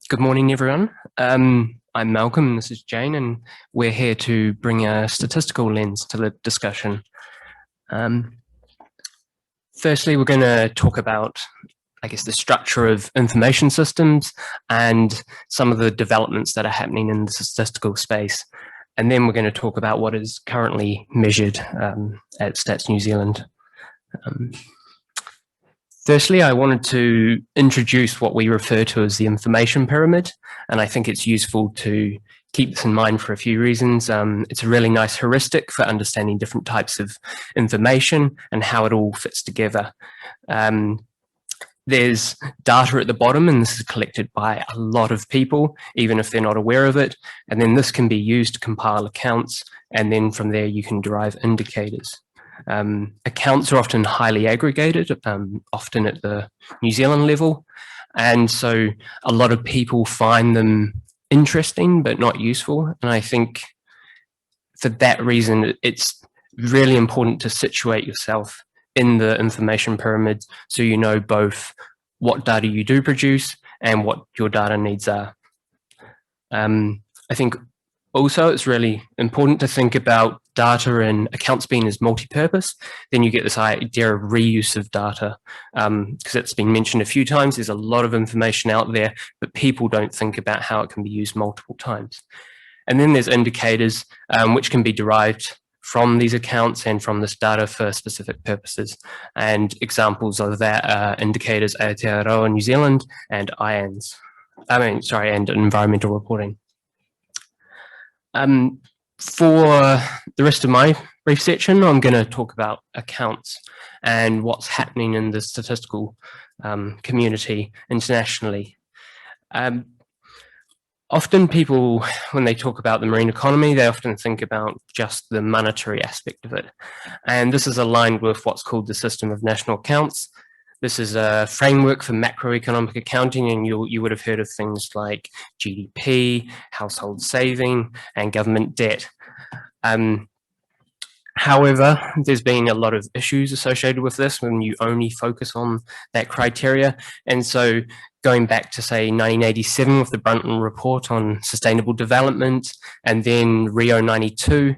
Good morning, everyone. I'm Malcolm, this is Jane, and we're here to bring a statistical lens to the discussion. Firstly, we're going to talk about, the structure of information systems and some of the developments that are happening in the statistical space. And then we're going to talk about what is currently measured at Stats New Zealand. Firstly, I wanted to introduce what we refer to as the information pyramid, and I think it's useful to keep this in mind for a few reasons. It's a really nice heuristic for understanding different types of information and how it all fits together. There's data at the bottom, and this is collected by a lot of people, even if they're not aware of it, and then this can be used to compile accounts, and then from there you can derive indicators. Accounts are often highly aggregated, often at the New Zealand level, and so a lot of people find them interesting but not useful. And I think for that reason, it's really important to situate yourself in the information pyramid so you know both what data you do produce and what your data needs are. I think also it's really important to think about data and accounts being as multi-purpose. Then you get this idea of reuse of data, because it's been mentioned a few times. There's a lot of information out there, but people don't think about how it can be used multiple times. And then there's indicators, which can be derived from these accounts and from this data for specific purposes. And examples of that are indicators Aotearoa New Zealand and and environmental reporting. For the rest of my brief section, I'm going to talk about accounts and what's happening in the statistical community internationally. Often people, when they talk about the marine economy, they often think about just the monetary aspect of it. And this is aligned with what's called the system of national accounts. This is a framework for macroeconomic accounting, and you would have heard of things like GDP, household saving, and government debt. However, there's been a lot of issues associated with this when you only focus on that criteria. And so going back to, say, 1987 with the Brundtland Report on Sustainable Development, and then Rio 92,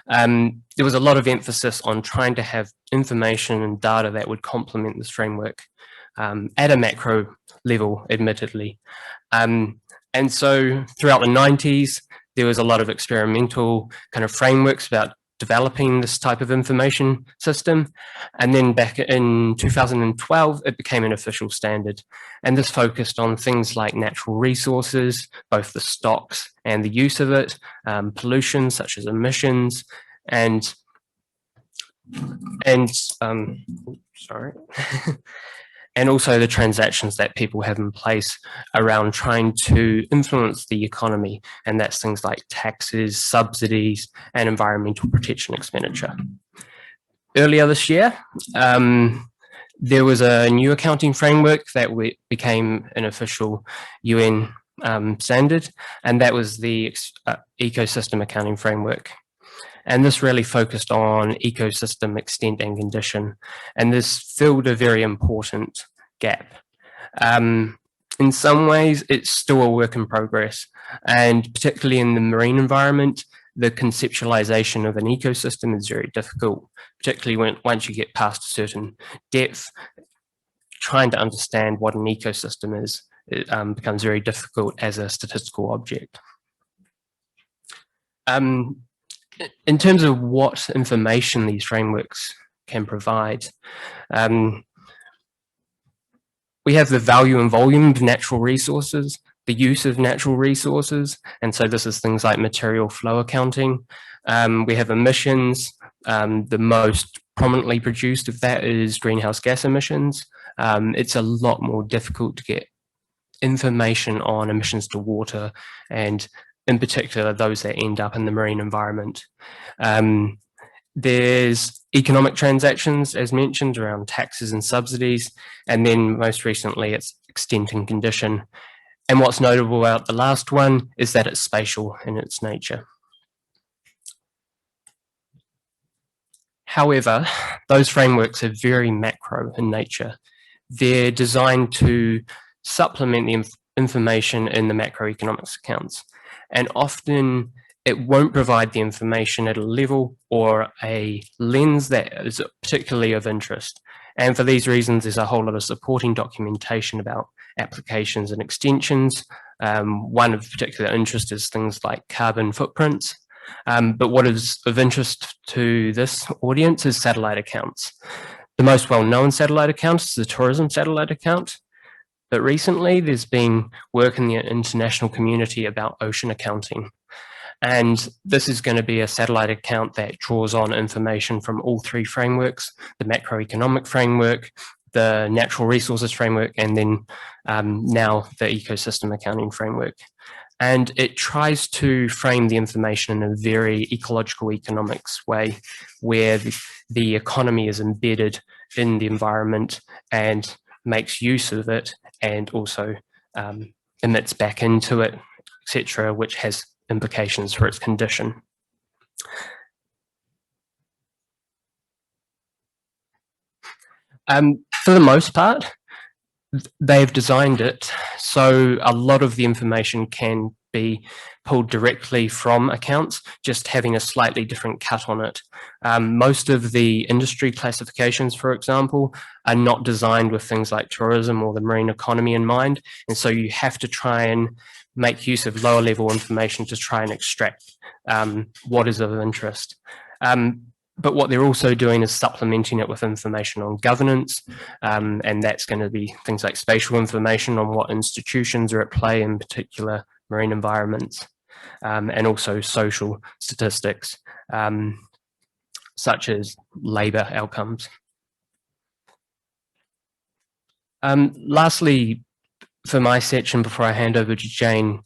there was a lot of emphasis on trying to have information and data that would complement this framework at a macro level, admittedly. And so throughout the 90s, there was a lot of experimental kind of frameworks about developing this type of information system. And then back in 2012, it became an official standard. And this focused on things like natural resources, both the stocks and the use of it, pollution such as emissions, and and also the transactions that people have in place around trying to influence the economy, and that's things like taxes, subsidies, and environmental protection expenditure. Earlier this year, there was a new accounting framework that became an official UN standard, and that was the ecosystem accounting framework. And this really focused on ecosystem extent and condition. And this filled a very important gap. In some ways, it's still a work in progress. And particularly in the marine environment, the conceptualization of an ecosystem is very difficult, particularly once you get past a certain depth. Trying to understand what an ecosystem is, it becomes very difficult as a statistical object. In terms of what information these frameworks can provide, we have the value and volume of natural resources, the use of natural resources, and so this is things like material flow accounting. We have emissions. The most prominently produced of that is greenhouse gas emissions. It's a lot more difficult to get information on emissions to water, and in particular, those that end up in the marine environment. There's economic transactions, as mentioned, around taxes and subsidies, and then most recently, it's extent and condition. And what's notable about the last one is that it's spatial in its nature. However, those frameworks are very macro in nature. They're designed to supplement information in the macroeconomics accounts. And often it won't provide the information at a level or a lens that is particularly of interest. And for these reasons, there's a whole lot of supporting documentation about applications and extensions. One of particular interest is things like carbon footprints. But what is of interest to this audience is satellite accounts. The most well-known satellite account is the tourism satellite account. But recently, there's been work in the international community about ocean accounting. And this is going to be a satellite account that draws on information from all three frameworks: the macroeconomic framework, the natural resources framework, and then now the ecosystem accounting framework. And it tries to frame the information in a very ecological economics way, where the economy is embedded in the environment and makes use of it, and also emits back into it, etc., which has implications for its condition. For the most part, they've designed it so a lot of the information can be pulled directly from accounts, just having a slightly different cut on it. Most of the industry classifications, for example, are not designed with things like tourism or the marine economy in mind, and so you have to try and make use of lower level information to try and extract what is of interest. But what they're also doing is supplementing it with information on governance, and that's going to be things like spatial information on what institutions are at play in particular marine environments, and also social statistics, such as labour outcomes. Lastly, for my section, before I hand over to Jane,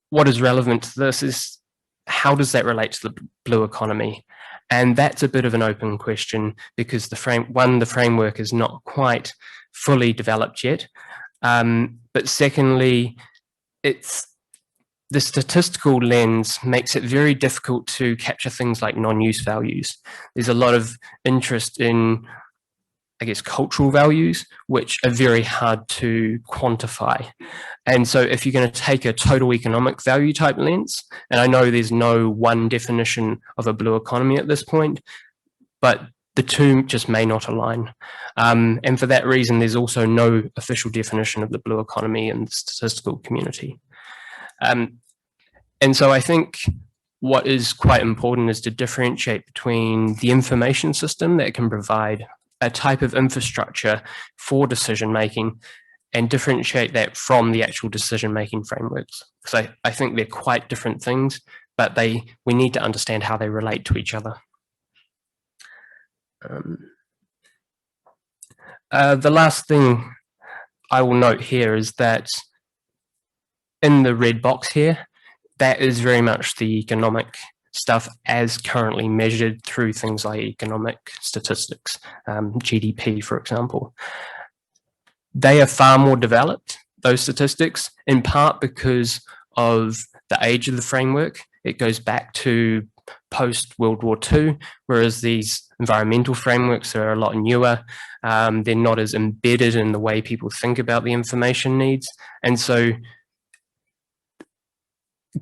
what is relevant to this is how does that relate to the blue economy? And that's a bit of an open question because the framework is not quite fully developed yet. But secondly, the statistical lens makes it very difficult to capture things like non-use values. There's a lot of interest in, I guess, cultural values, which are very hard to quantify. And so if you're going to take a total economic value type lens, and I know there's no one definition of a blue economy at this point, but the two just may not align. And for that reason, there's also no official definition of the blue economy in the statistical community. And so I think what is quite important is to differentiate between the information system that can provide a type of infrastructure for decision making and differentiate that from the actual decision making frameworks. Because I think they're quite different things, but we need to understand how they relate to each other. The last thing I will note here is that in the red box here, that is very much the economic stuff as currently measured through things like economic statistics, GDP, for example. They are far more developed, those statistics, in part because of the age of the framework. It goes back to post-World War II, whereas these environmental frameworks are a lot newer. They're not as embedded in the way people think about the information needs. And so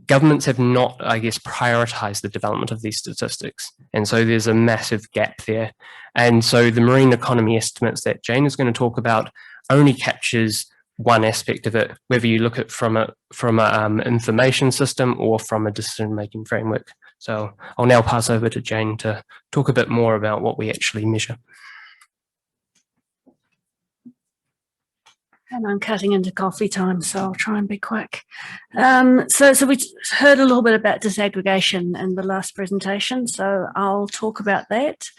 governments have not, I guess, prioritized the development of these statistics. And so there's a massive gap there. And so the marine economy estimates that Jane is going to talk about only captures one aspect of it, whether you look at from an information system or from a decision-making framework. So I'll now pass over to Jane to talk a bit more about what we actually measure. And I'm cutting into coffee time, so I'll try and be quick. So we heard a little bit about disaggregation in the last presentation, so I'll talk about that.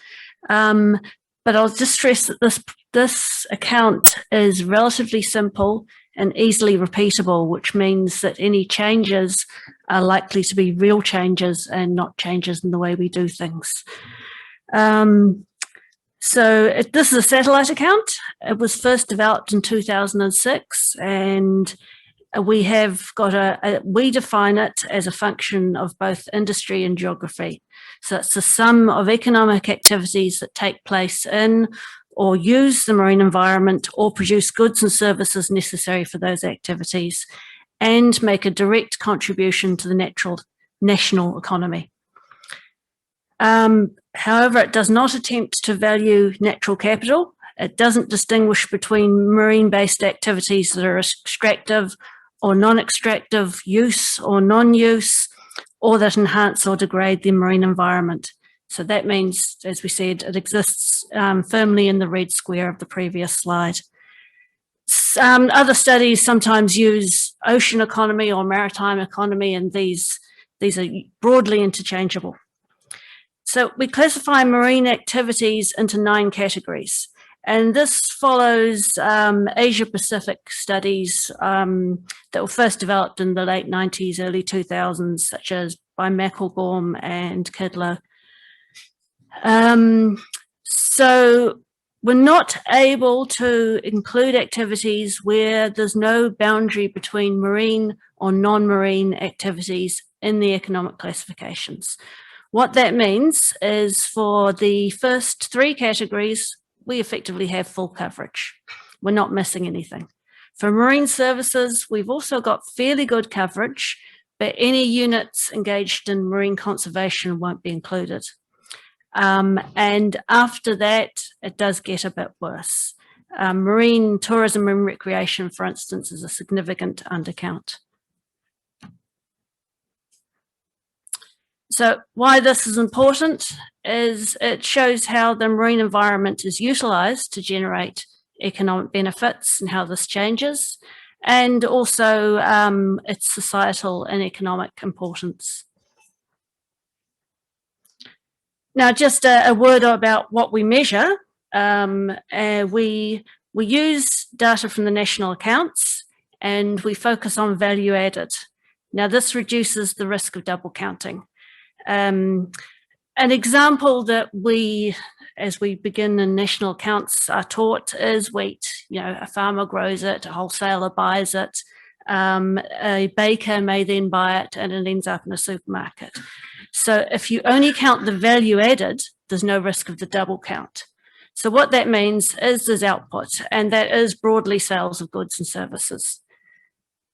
But I'll just stress that this account is relatively simple and easily repeatable, which means that any changes are likely to be real changes and not changes in the way we do things. This is a satellite account. It was first developed in 2006, and we have got we define it as a function of both industry and geography. So it's the sum of economic activities that take place in or use the marine environment or produce goods and services necessary for those activities, and make a direct contribution to the national economy. However, it does not attempt to value natural capital. It doesn't distinguish between marine-based activities that are extractive or non-extractive, use or non-use, or that enhance or degrade the marine environment. So that means, as we said, it exists firmly in the red square of the previous slide. Other studies sometimes use ocean economy or maritime economy, and these are broadly interchangeable. So we classify marine activities into 9 categories. And this follows Asia-Pacific studies that were first developed in the late 90s, early 2000s, such as by McElgorm and Kidler. So we're not able to include activities where there's no boundary between marine or non-marine activities in the economic classifications. What that means is for the first 3 categories, we effectively have full coverage. We're not missing anything. For marine services, we've also got fairly good coverage, but any units engaged in marine conservation won't be included. And after that, it does get a bit worse. Marine tourism and recreation, for instance, is a significant undercount. So why this is important is it shows how the marine environment is utilised to generate economic benefits and how this changes, and also its societal and economic importance. Now, just a word about what we measure. We use data from the national accounts, and we focus on value added. Now, this reduces the risk of double counting. An example that as we begin in national accounts, are taught is wheat. You know, a farmer grows it, a wholesaler buys it, a baker may then buy it, and it ends up in a supermarket. So if you only count the value added, there's no risk of the double count. So what that means is there's output, and that is broadly sales of goods and services.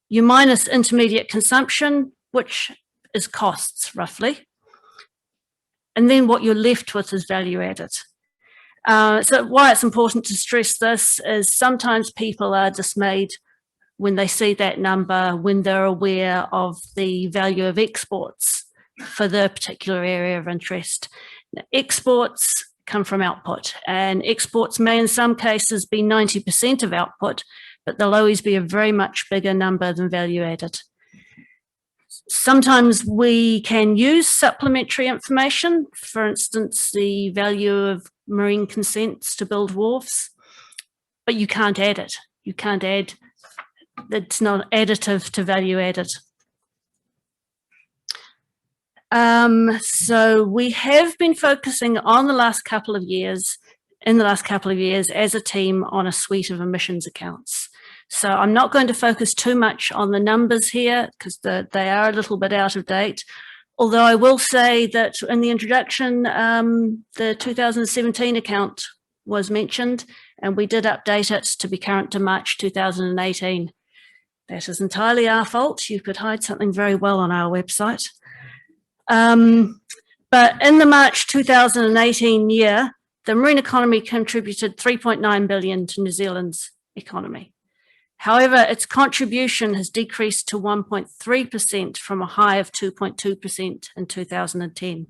You minus intermediate consumption, which is costs roughly. And then what you're left with is value added. So why it's important to stress this is sometimes people are dismayed when they see that number, when they're aware of the value of exports for their particular area of interest. Now, exports come from output, and exports may in some cases be 90% of output, but they'll always be a very much bigger number than value added. Sometimes we can use supplementary information, for instance, the value of marine consents to build wharves, but you can't add it. You can't add, it's not additive to value added. So we have been focusing on in the last couple of years as a team on a suite of emissions accounts. So I'm not going to focus too much on the numbers here because they are a little bit out of date. Although I will say that in the introduction, the 2017 account was mentioned, and we did update it to be current to March 2018. That is entirely our fault. You could hide something very well on our website. But in the March 2018 year, the marine economy contributed 3.9 billion to New Zealand's economy. However, its contribution has decreased to 1.3% from a high of 2.2% in 2010.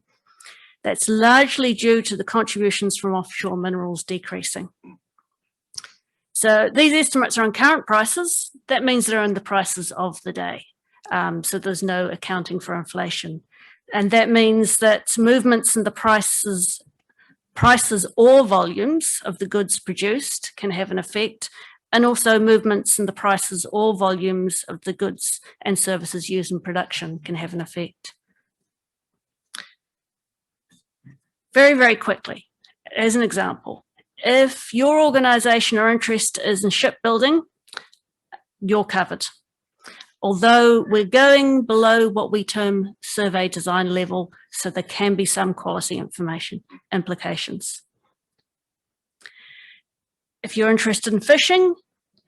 That's largely due to the contributions from offshore minerals decreasing. So these estimates are on current prices. That means they're on the prices of the day. So there's no accounting for inflation. And that means that movements in the prices or volumes of the goods produced can have an effect, and also movements in the prices or volumes of the goods and services used in production can have an effect. Very, very quickly, as an example, if your organisation or interest is in shipbuilding, you're covered. Although we're going below what we term survey design level, so there can be some quality information implications. if you're interested in fishing,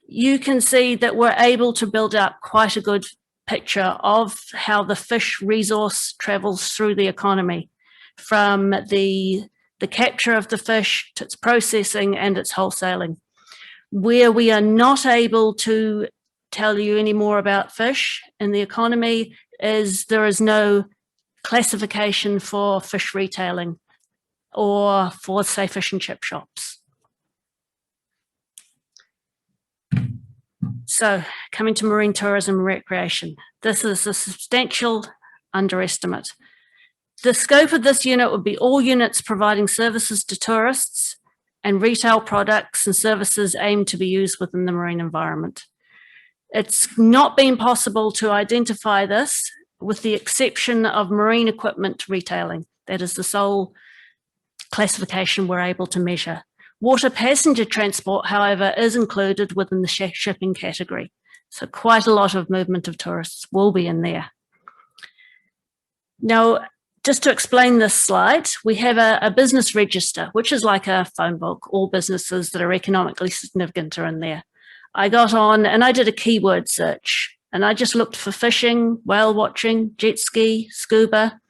you can see that we're able to build up quite a good picture of how the fish resource travels through the economy, from the capture of the fish to its processing and its wholesaling. Where we are not able to tell you any more about fish in the economy is there is no classification for fish retailing or for, say, fish and chip shops. So, coming to marine tourism and recreation, this is a substantial underestimate. The scope of this unit would be all units providing services to tourists and retail products and services aimed to be used within the marine environment. It's not been possible to identify this with the exception of marine equipment retailing. That is the sole classification we're able to measure. Water passenger transport, however, is included within the shipping category. So quite a lot of movement of tourists will be in there. Now, just to explain this slide, we have a business register, which is like a phone book. All businesses that are economically significant are in there. I got on and I did a keyword search, and I just looked for fishing, whale watching, jet ski, scuba,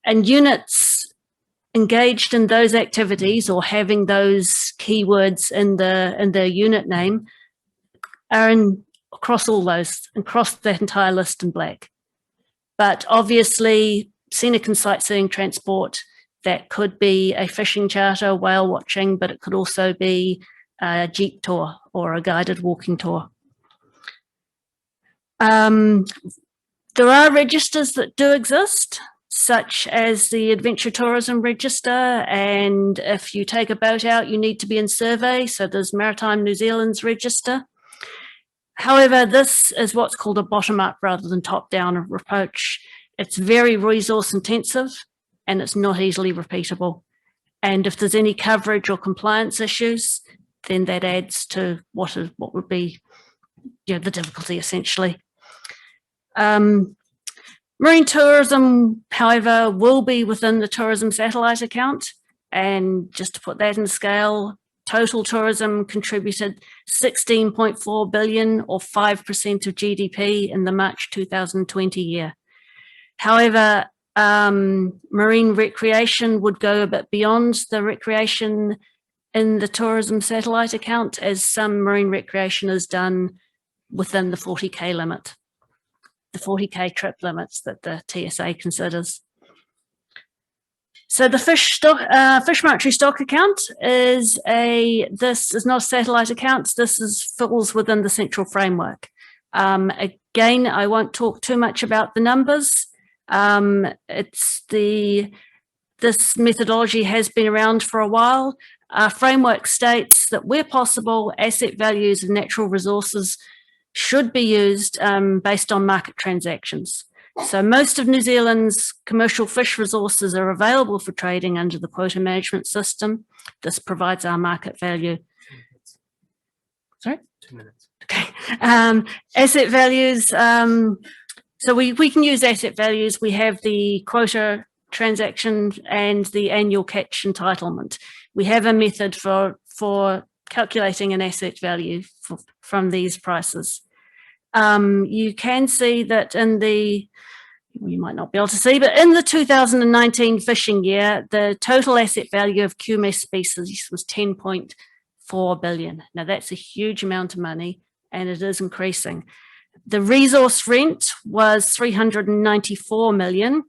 and units engaged in those activities or having those keywords in their unit name are across all those, across that entire list in black. But obviously, scenic and sightseeing transport, that could be a fishing charter, whale watching, but it could also be a jeep tour or a guided walking tour. There are registers that do exist, such as the Adventure Tourism Register, and if you take a boat out, you need to be in survey, so there's Maritime New Zealand's register. However, this is what's called a bottom-up rather than top-down approach. It's very resource intensive and it's not easily repeatable. And if there's any coverage or compliance issues, then that adds to what would be, the difficulty essentially. Marine tourism, however, will be within the tourism satellite account. And just to put that in scale, total tourism contributed 16.4 billion or 5% of GDP in the March 2020 year. However, marine recreation would go a bit beyond the recreation in the tourism satellite account, as some marine recreation is done within the 40K limit, the 40K trip limits that the TSA considers. So the fish monetary stock account this is not a satellite account. This falls within the central framework. Again, I won't talk too much about the numbers. This methodology has been around for a while. Our framework states that where possible, asset values of natural resources should be used based on market transactions. So most of New Zealand's commercial fish resources are available for trading under the quota management system. This provides our market value. Sorry? 2 minutes. Okay. Asset values. So we can use asset values. We have the quota transaction and the annual catch entitlement. We have a method for calculating an asset value from these prices. You can see that you might not be able to see, but in the 2019 fishing year, the total asset value of QMS species was 10.4 billion. Now that's a huge amount of money and it is increasing. The resource rent was 394 million,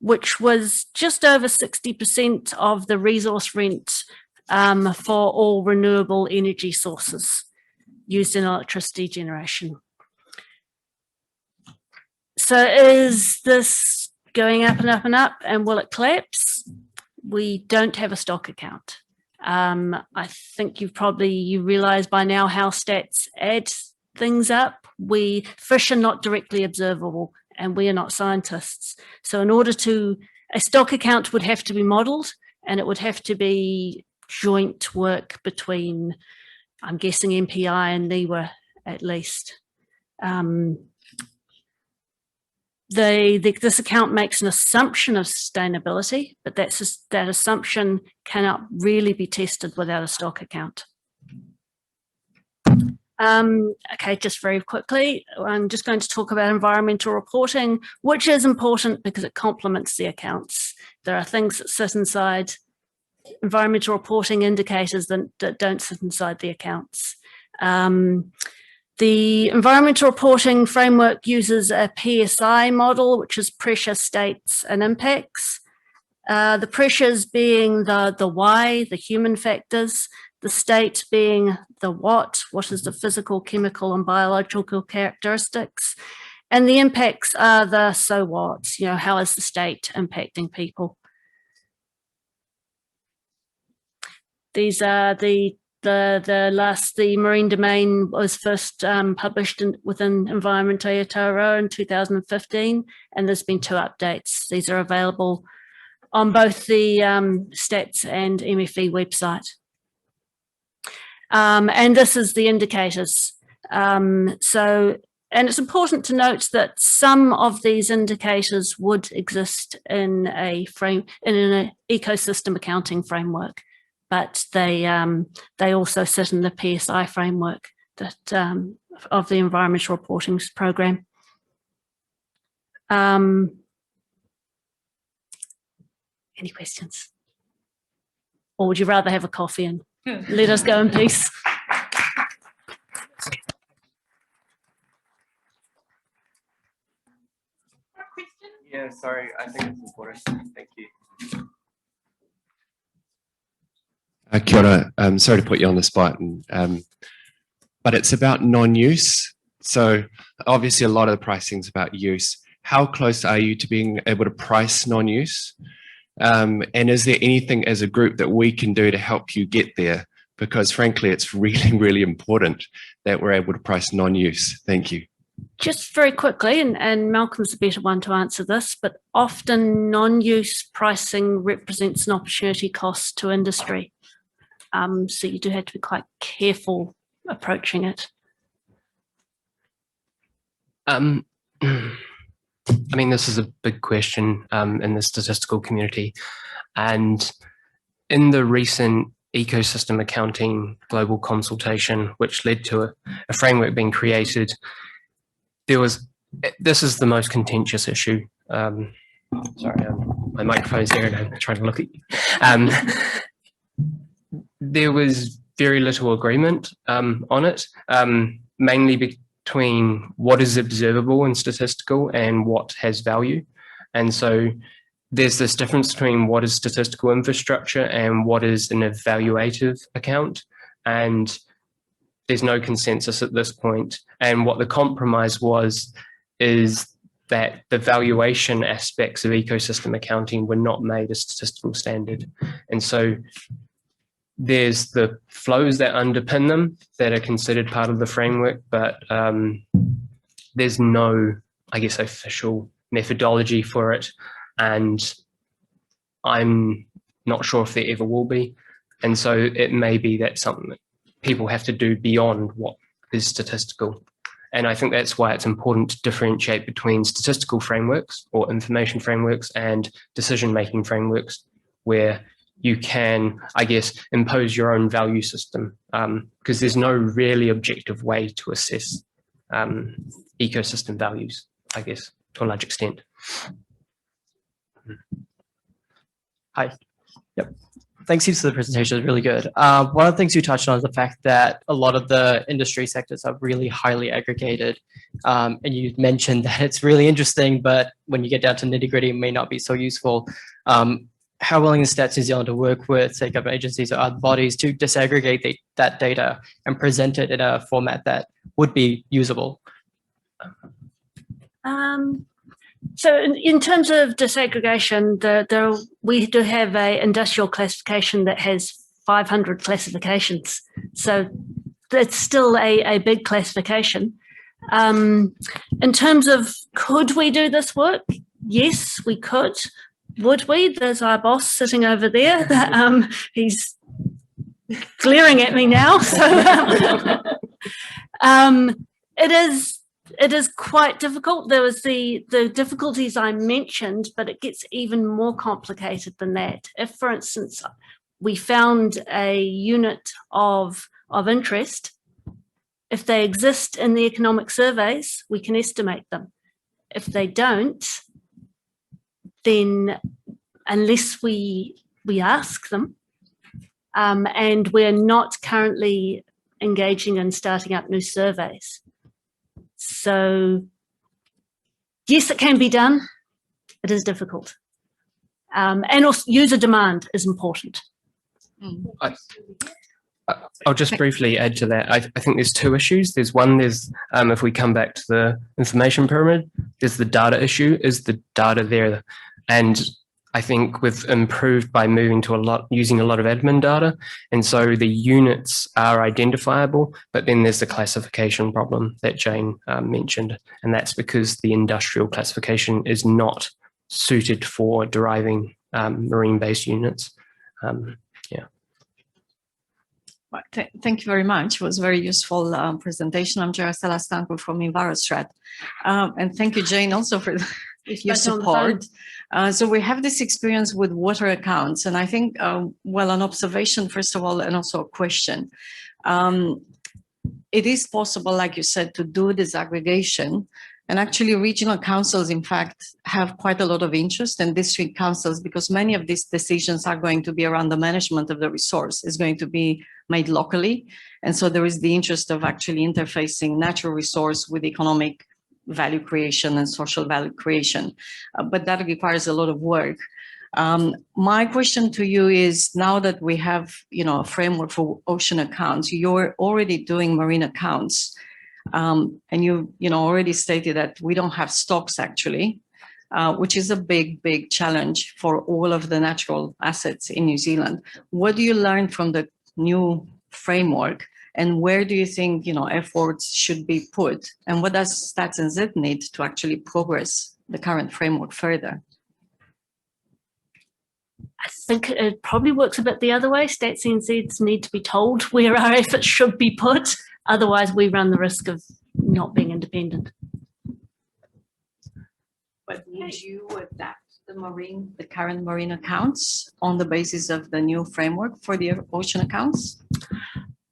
which was just over 60% of the resource rent for all renewable energy sources used in electricity generation. So is this going up and up and up, and will it collapse? We don't have a stock account. I think you realise by now how stats add things up. Fish are not directly observable and we are not scientists. So in order a stock account would have to be modelled, and it would have to be joint work between, I'm guessing, MPI and NIWA at least. This account makes an assumption of sustainability, but that assumption cannot really be tested without a stock account. Okay, just very quickly, I'm just going to talk about environmental reporting, which is important because it complements the accounts. There are things that sit inside environmental reporting indicators that don't sit inside the accounts. The environmental reporting framework uses a PSI model, which is pressure, states, and impacts. The pressures being the why, the human factors, the state being the what is the physical, chemical, and biological characteristics, and the impacts are the so what, how is the state impacting people. These are the marine domain was first published within Environment Aotearoa in 2015, and there's been 2 updates. These are available on both the Stats and MFE website. And this is the indicators. And it's important to note that some of these indicators would exist in an ecosystem accounting framework, but they also sit in the PSI framework that of the environmental reporting program. Any questions? Or would you rather have a coffee and let us go in peace? Yeah, sorry, I think it's important. Thank you. Kia ora. Sorry to put you on the spot, but it's about non-use. So obviously a lot of the pricing is about use. How close are you to being able to price non-use? And is there anything as a group that we can do to help you get there? Because frankly, it's really, really important that we're able to price non-use. Thank you. Just very quickly, and Malcolm's the better one to answer this, but often non-use pricing represents an opportunity cost to industry. So you do have to be quite careful approaching it. I mean, this is a big question in the statistical community. And in the recent ecosystem accounting global consultation, which led to a framework being created, this is the most contentious issue. Sorry, my microphone's here and I'm trying to look at you. There was very little agreement on it, mainly between what is observable and statistical and what has value. And so there's this difference between what is statistical infrastructure and what is an evaluative account. And there's no consensus at this point. And what the compromise is that the valuation aspects of ecosystem accounting were not made a statistical standard. And so there's the flows that underpin them that are considered part of the framework, but there's no, I guess, official methodology for it. And I'm not sure if there ever will be. And so it may be that something that people have to do beyond what is statistical. And I think that's why it's important to differentiate between statistical frameworks or information frameworks and decision-making frameworks, where you can, I guess, impose your own value system, because there's no really objective way to assess ecosystem values, I guess, to a large extent. Hi. Yep. Thanks heaps for the presentation. It was really good. One of the things you touched on is the fact that a lot of the industry sectors are really highly aggregated. And you mentioned that it's really interesting, but when you get down to nitty gritty, it may not be so useful. How willing is Stats New Zealand to work with, say, government agencies or other bodies to disaggregate that data and present it in a format that would be usable? So in terms of disaggregation, we do have an industrial classification that has 500 classifications. So it's still a big classification. In terms of could we do this work? Yes, we could. Would we? There's our boss sitting over there. He's glaring at me now. So it is quite difficult. There was the difficulties I mentioned, but it gets even more complicated than that. If, for instance, we found a unit of interest, If they exist in the economic surveys, we can estimate them. If they don't, then unless we ask them, and we're not currently engaging in starting up new surveys. So yes, it can be done. It is difficult. And also user demand is important. I'll just briefly add to that. I think there's two issues. There's if we come back to the information pyramid, there's the data issue. Is the data there? And I think we've improved by moving to using a lot of admin data. And so the units are identifiable, but then there's the classification problem that Jane mentioned. And that's because the industrial classification is not suited for deriving marine-based units. Thank you very much. It was a very useful presentation. I'm Jarastella Stanko from Envirostrat. And thank you, Jane, also for your support. So we have this experience with water accounts, and I think, well, an observation, first of all, and also a question. It is possible, like you said, to do disaggregation. And actually regional councils, in fact, have quite a lot of interest in district councils because many of these decisions are going to be around the management of the resource. It's going to be made locally. And so there is the interest of actually interfacing natural resource with economic value creation and social value creation. But that requires a lot of work. My question to you is, now that we have, a framework for ocean accounts, you're already doing marine accounts. And you already stated that we don't have stocks actually, which is a big challenge for all of the natural assets in New Zealand. What do you learn from the new framework, and where do you think efforts should be put, and what does Stats and Z need to actually progress the current framework further? I think it probably works a bit the other way. Stats and Zs need to be told where our efforts should be put. Otherwise, we run the risk of not being independent. But would you adapt the current marine accounts on the basis of the new framework for the ocean accounts?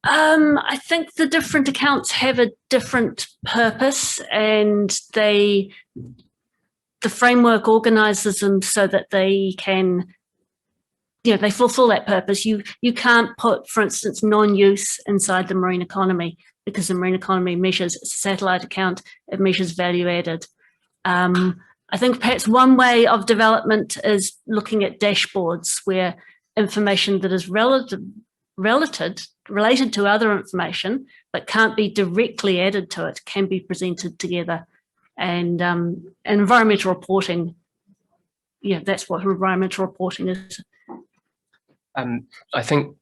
I think the different accounts have a different purpose, and the framework organises them so that they can, they fulfil that purpose. You can't put, for instance, non-use inside the marine economy, because the marine economy measures a satellite account, it measures value added. I think perhaps one way of development is looking at dashboards where information that is related to other information but can't be directly added to it can be presented together. And environmental reporting, that's what environmental reporting is. I think,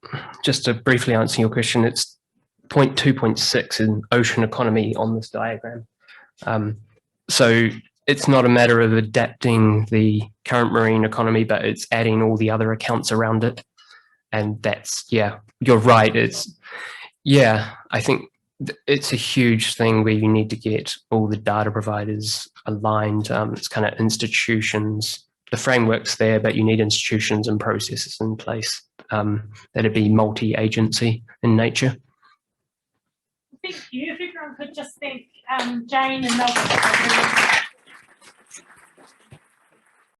just to briefly answer your question, it's point 2.6 in ocean economy on this diagram. So it's not a matter of adapting the current marine economy, but it's adding all the other accounts around it. And that's, you're right. I think it's a huge thing where you need to get all the data providers aligned. It's kind of institutions. The framework's there, but you need institutions and processes in place that'd be multi-agency in nature. Thank you. If everyone could just thank Jane and Malcolm.